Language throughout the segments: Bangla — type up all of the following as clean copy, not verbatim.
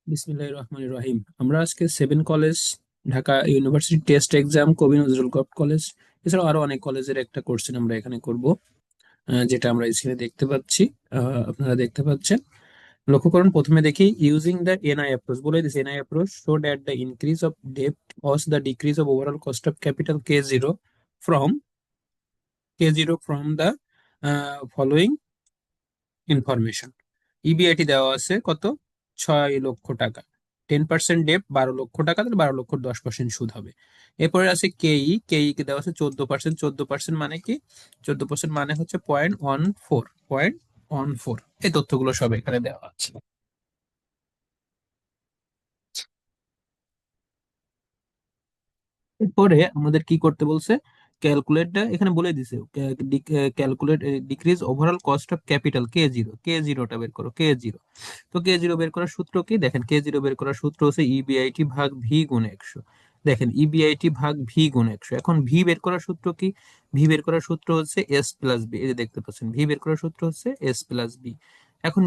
বিসমিল্লাহির রহমানির রহিম। আমরা আজকে 7 college, Dhaka university test exam, কবি নজরুল কলেজ, এছাড়াও আরো অনেক কলেজের একটা কোশ্চেন আমরা এখানে করব, যেটা আমরা স্ক্রিনে দেখতে পাচ্ছি। আপনারা দেখতে পাচ্ছেন। লক্ষ্য করুন, প্রথমে দেখি ইউজিং দ্য এনআই অ্যাপ্রোচ। বলে this NI approach show that the increase of ডেপ্ট cause the decrease of overall cost of capital from K zero from the following information. EBIT দেওয়া আছে কত? 6 লক্ষ টাকা। 10% ডেপ 12 লক্ষ টাকা, তাহলে 12 লক্ষ 10% সুদ হবে। এরপরে আছে কেই। কেই কে দেওয়া আছে 14%। 14% মানে কি? 14% মানে হচ্ছে 0.14। 0.14, এই তথ্যগুলো সব এখানে দেওয়া আছে। এরপরে আমাদের কি করতে বলছে? ক্যালকুলেটটা এখানে বলে দিছে। Calculate decrease overall cost of capital K zero. K জিরোটা বের করো, কে জিরো। তো কে জিরো বের করার সূত্র কি? দেখেন, কে জিরো বের করার সূত্র হচ্ছে ইবিআইটি ভাগ ভি গুণ 100। দেখেন, ইবিআইটি ভাগ ভি গুণ 100। এখন ভি বের করার সূত্র কি? ভি বের করার সূত্র হচ্ছে এস প্লাস বি। এই যে দেখতে পাচ্ছেন, ভি বের করার সূত্র হচ্ছে এস প্লাস বি। এখন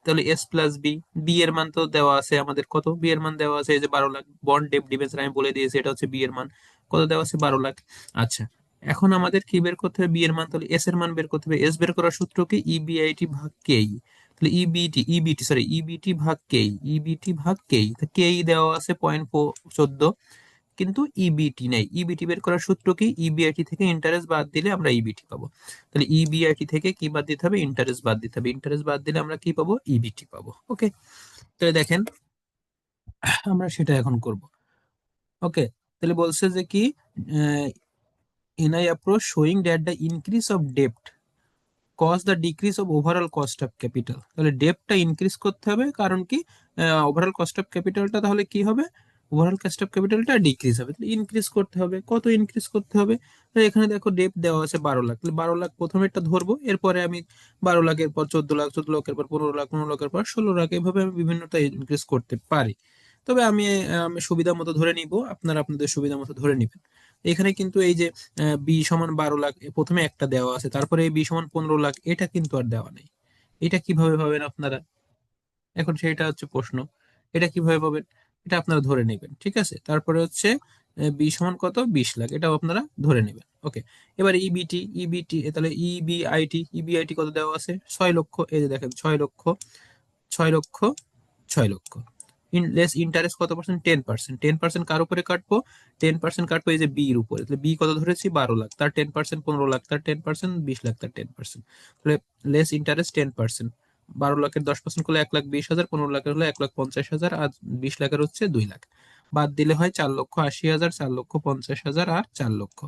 তাহলে এস প্লাস বি, বি এর মান তো দেওয়া আছে আমাদের। কত বি এর মান দেওয়া আছে? এই যে 12 লাখ। বন্ড ডেপ ডিবেঞ্চার আমি বলে দিয়েছি, এটা হচ্ছে বি এর মান। কত দেওয়া আছে? 12 লাখ। আচ্ছা, এখন আমাদের কি বের করতে হবে? বি এর মান। তাহলে এস এর মান বের করতে হবে। এস বের করার সূত্র কি? ইবিআইটি ভাগ কেই। তাহলে ইবিটি ভাগ কেই। ইবিটি ভাগ কেই, কেই দেওয়া আছে 0.14, কিন্তু ইবিটি নেই। ইবিটি বের করার সূত্র কি? ইবিআইটি থেকে ইন্টারেস্ট বাদ দিলে আমরা ইবিটি পাবো। তাহলে ইবিআইটি থেকে কি বাদ দিতে হবে? ইন্টারেস্ট বাদ দিতে হবে। ইন্টারেস্ট বাদ দিলে আমরা কি পাবো? ইবিটি পাবো। ওকে, তাহলে দেখেন, আমরা সেটা এখন করব। ওকে, তাহলে বলছে যে কি, NI approach showing that the increase of ডেপ্ট cause the decrease of overall cost of capital. তাহলে ডেপ্টটা ইনক্রিজ করতে হবে, কারণ কি? ওভারঅল কস্ট অফ ক্যাপিটালটা তাহলে কি হবে? ওভারঅল কস্ট অফ ক্যাপিটালটা ডিক্রিজ হবে, তাহলে ইনক্রিজ করতে হবে। কত ইনক্রিজ করতে হবে? তাহলে এখানে দেখো ডেপ্ট দেওয়া আছে 12 লাখ। তাহলে 12 লাখ প্রথমে একটা ধরবো, এরপরে আমি 12 লাখের পর 14 লাখ, 14 লাখের পর 15 লাখ, 15 লাখের পর 16 লাখ, এভাবে আমি বিভিন্নটা ইনক্রিজ করতে পারি। তবে আমি সুবিধা মতো ধরে নিব, আপনারা আপনাদের সুবিধা মতো ধরে নিবেন। এখানে কিন্তু এই যে বি সমান 12 লাখ প্রথমে একটা দেওয়া আছে, তারপরে বি সমান 15 লাখ, এটা কিন্তু আর দেওয়া নেই। এটা কিভাবে পাবেন আপনারা? এখন সেটা হচ্ছে প্রশ্ন। এটা কিভাবে পাবেন? এটা আপনারা ধরে নেবেন, ঠিক আছে। তারপরে হচ্ছে বি সমান কত? 20 লাখ, এটাও আপনারা ধরে নেবেন। ওকে, এবার ইবিটি তাহলে ইবিআইটি কত দেওয়া আছে? 6 লক্ষ। এই যে দেখেন, 6 লক্ষ, 6 লক্ষ, 6 লক্ষ। লেস ইন্টারেস্ট কত পার্সেন্ট? 10%। 10% কার উপরে কাটবো? 10% কাটবো এই যে বি এর উপরে। তাহলে বি কত ধরেছি? 12 লাখ, তার 10%, 15 লাখ, তার 10%, 20 লাখ, তার 10%। তাহলে লেস ইন্টারেস্ট 10%। 12 লাখের 10% করলে 1,20,000, 15 লাখের হলো 1,50,000, আর 20 লাখের হচ্ছে 2 লাখ। বাদ দিলে হয় 4,80,000, 4,50,000, আর 4 লক্ষ।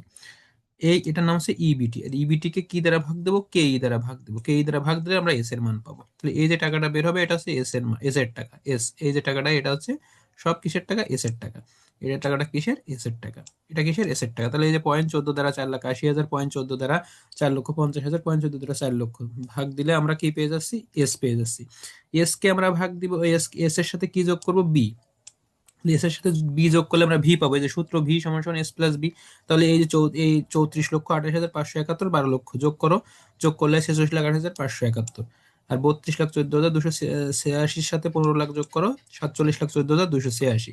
এটার নাম হচ্ছে ইবিটি। আর ইবিটি কে কি দ্বারা ভাগ দেবো? কেই দ্বারা ভাগ দেবো। কেই দ্বারা ভাগ দিলে আমরা এস এর মান পাবো। তাহলে এই যে টাকাটা বের হবে, এটা হচ্ছে এস এর মান, এস এর টাকা। এই যে টাকাটা, এটা হচ্ছে সব কিসের টাকা? এস এর টাকা। এটা টাকাটা কিসের? এস এর টাকা। এটা কিসের? এস এর টাকা। তাহলে এই যে 0.14 দ্বারা 4,80,000, 0.14 দ্বারা 4,50,000, 0.14 দ্বারা 4 লক্ষ ভাগ দিলে আমরা কি পেয়ে যাচ্ছি? এস পেয়ে যাচ্ছি। এস কে আমরা ভাগ দিব, এস এস এর সাথে কি যোগ করবো? বি। এস এর সাথে বি যোগ করলে আমরা ভি পাবো। এই যে সূত্র, ভি সমান সমান এস প্লাস বি। তাহলে এই যে এই 34,28,571, 12 লক্ষ যোগ করো। যোগ করলে 46,08,571। আর 32,14,286 সাথে 15 লাখ যোগ করো, 47,14,286।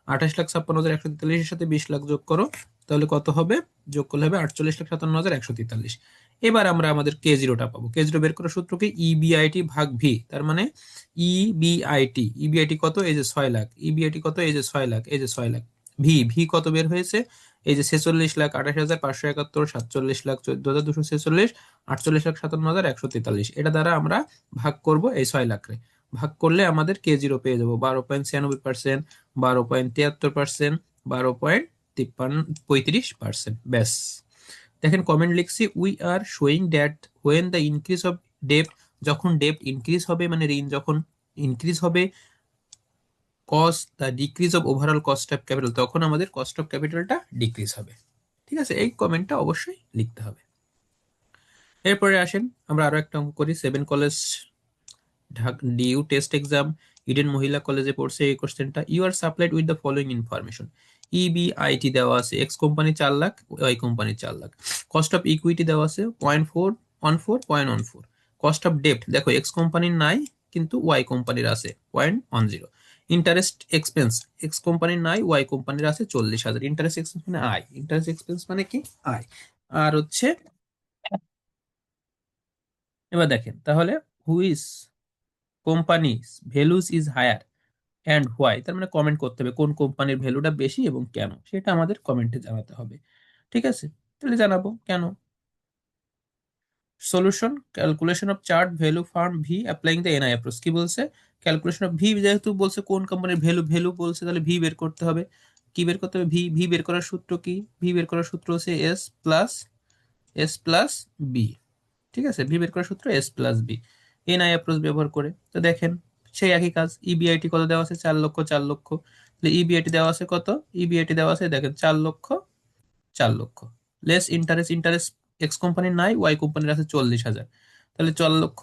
28,56,143-এর সাথে 20 লাখ যোগ করো, তাহলে কত হবে? যোগ করলে হবে 48,57,143। এবার আমরা আমাদের কে জিরোটা পাবো। কে জিরো বের করার সূত্র কি? ইবিআইটি ভাগ ভি। তার মানে ইবিআইটি কত? এই যে 6 লাখ। ইবিআইটি কত? এই যে 6 লাখ, এই যে 6 লাখ। ভি ভি কত বের হয়েছে? এই যে 46,28,571, 47,14,246, 48,57,143। এটা দ্বারা আমরা ভাগ করব এই 6 লাখে। ভাগ করলে আমাদের কে জিরো পেয়ে যাবো 12.96%, 12.73%, 12.35%। ব্যাস। দেখেন, কমেন্ট লিখছি, we are showing that when the increase of debt, যখন ডেপ ইনক্রিজ হবে, মানে ঋণ যখন ইনক্রিজ হবে, cost the decrease of overall cost of capital, তখন আমাদের কস্ট অফ ক্যাপিটালটা ডিক্রিজ হবে। ঠিক আছে, এই কমেন্টটা অবশ্যই লিখতে হবে। এরপরে আসেন, আমরা আরো একটা অঙ্ক করি। 7 college, DU test exam, Eden মহিলা কলেজে পড়ছে এই কোশ্চেনটা। You are supplied with the following information. EBIT দেওয়া আছে, X company 4 lakh, Y company 4 lakh. Cost of equity দেওয়া আছে 0.414, কস্ট অফ ডেপ্ট দেখো এক্স কোম্পানির নাই, কিন্তু ওয়াই কোম্পানির আছে 0.10। ইন্টারেস্ট এক্সপেন্স, এক্স কোম্পানির নাই, ওয়াই কোম্পানির আছে 40,000। ইন্টারেস্ট এক্সপেন্স মানে আয়, ইন্টারেস্ট এক্সপেন্স মানে কি আয়। আর হচ্ছে এবার দেখেন তাহলে whose companies values is higher and why, তার মানে কমেন্ট করতে হবে কোন কোম্পানির ভ্যালুটা বেশি এবং কেন, সেটা আমাদের কমেন্টে জানাতে হবে। ঠিক আছে, তাহলে জানাবো কেন। Solution, calculation of chart value farm V applying the NI approach, কি বলছে ক্যালকুলেশন অফ ভি, যেহেতু বলছে কোন কোম্পানির ভ্যালু ভ্যালু বলছে তাহলে ভি বের করতে হবে। কি বের করতে হবে, ভি, ভি বের করার সূত্র কি, ভি বের করার সূত্র হচ্ছে এস প্লাস বি। ঠিক আছে, ভি বের করার সূত্র S+B, এনআই অ্যাপ্রোচ ব্যবহার করে। তো দেখেন সেই একই কাজ, ইবিআইটি কত দেওয়া আছে 4 লক্ষ, 4 লক্ষ, তাহলে ইবিআইটি দেওয়া আছে কত, ইবিআইটি দেওয়া আছে দেখেন 4 লক্ষ, 4 লক্ষ, লেস ইন্টারেস্ট, ইন্টারেস্ট এক্স কোম্পানির নাই, ওয়াই কোম্পানির আছে 40,000, তাহলে 4 লক্ষ,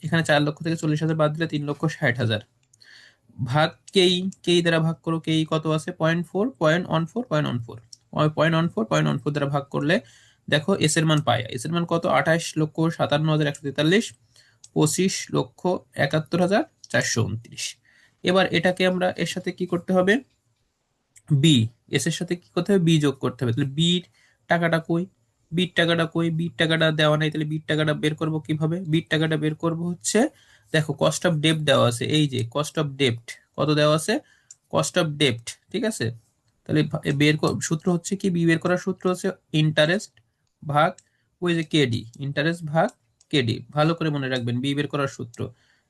এখানে 4 লক্ষ থেকে 40,000 বাদ দিলে 3,60,000, ভাগ কেই, কেই দ্বারা ভাগ করো, কেই কত আছে 0.4, 0.14, 0.14, 0.14, 0.14 দ্বারা ভাগ করলে দেখো এস এর মান পাই, এস এর মান কত 28,57,143, 25,71,429। এবার এটাকে আমরা এর সাথে কি করতে হবে, বি, এস এর সাথে কি করতে হবে, বি যোগ করতে হবে। তাহলে বির টাকাটা কই, বির টাকাটা কই, বির টাকাটা দেওয়া নাই, তাহলে বির টাকাটা বের করব কিভাবে, বির টাকাটা বের করব হচ্ছে দেখো কস্ট অফ ডেপ্ট দেওয়া আছে, এই যে কস্ট অফ ডেপ্ট কত দেওয়া আছে, কস্ট অফ ডেপ্ট, ঠিক আছে। তাহলে সূত্র হচ্ছে কি, বি বের করার সূত্র হচ্ছে ইন্টারেস্ট ভাগ ওই যে কেডি, ইন্টারেস্ট ভাগ কেডি, ভালো করে মনে রাখবেন বি বের করার সূত্র,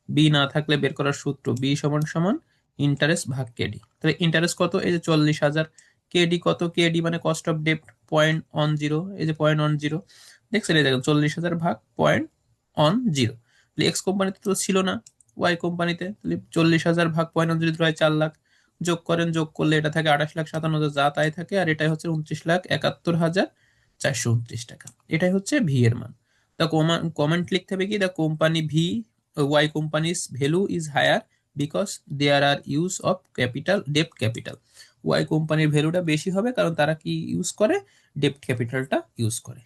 বি না থাকলে বের করার সূত্র বি সমান সমান ইন্টারেস্ট ভাগ কেডি। তাহলে ইন্টারেস্ট কত, এই যে 40,000, কেডি কত, কেডি মানে কস্ট অফ ডেপ্ট 0.10, এই যে 0.10 দেখছেন, এই দেখেন 40,000 ভাগ 0.10, তাহলে এক্স কোম্পানিতে তো ছিল না, ওয়াই কোম্পানিতে, তাহলে 40,000 ভাগ 0.10 হয় 4 লাখ, যোগ করেন, যোগ করলে এটা থাকে 28,57,000, যা তাই থাকে, আর এটাই হচ্ছে 29,71,429 টাকা, এটাই হচ্ছে ভি এর মান। তা কমেন্ট লিখতে হবে কি, the company V, Y company's value is higher because there are use of capital, ডেপ্ট ক্যাপিটাল, ওয়াই কোম্পানির ভ্যালুটা বেশি হবে কারণ তারা কি ইউজ করে, ডেপ্ট ক্যাপিটালটা ইউজ করে।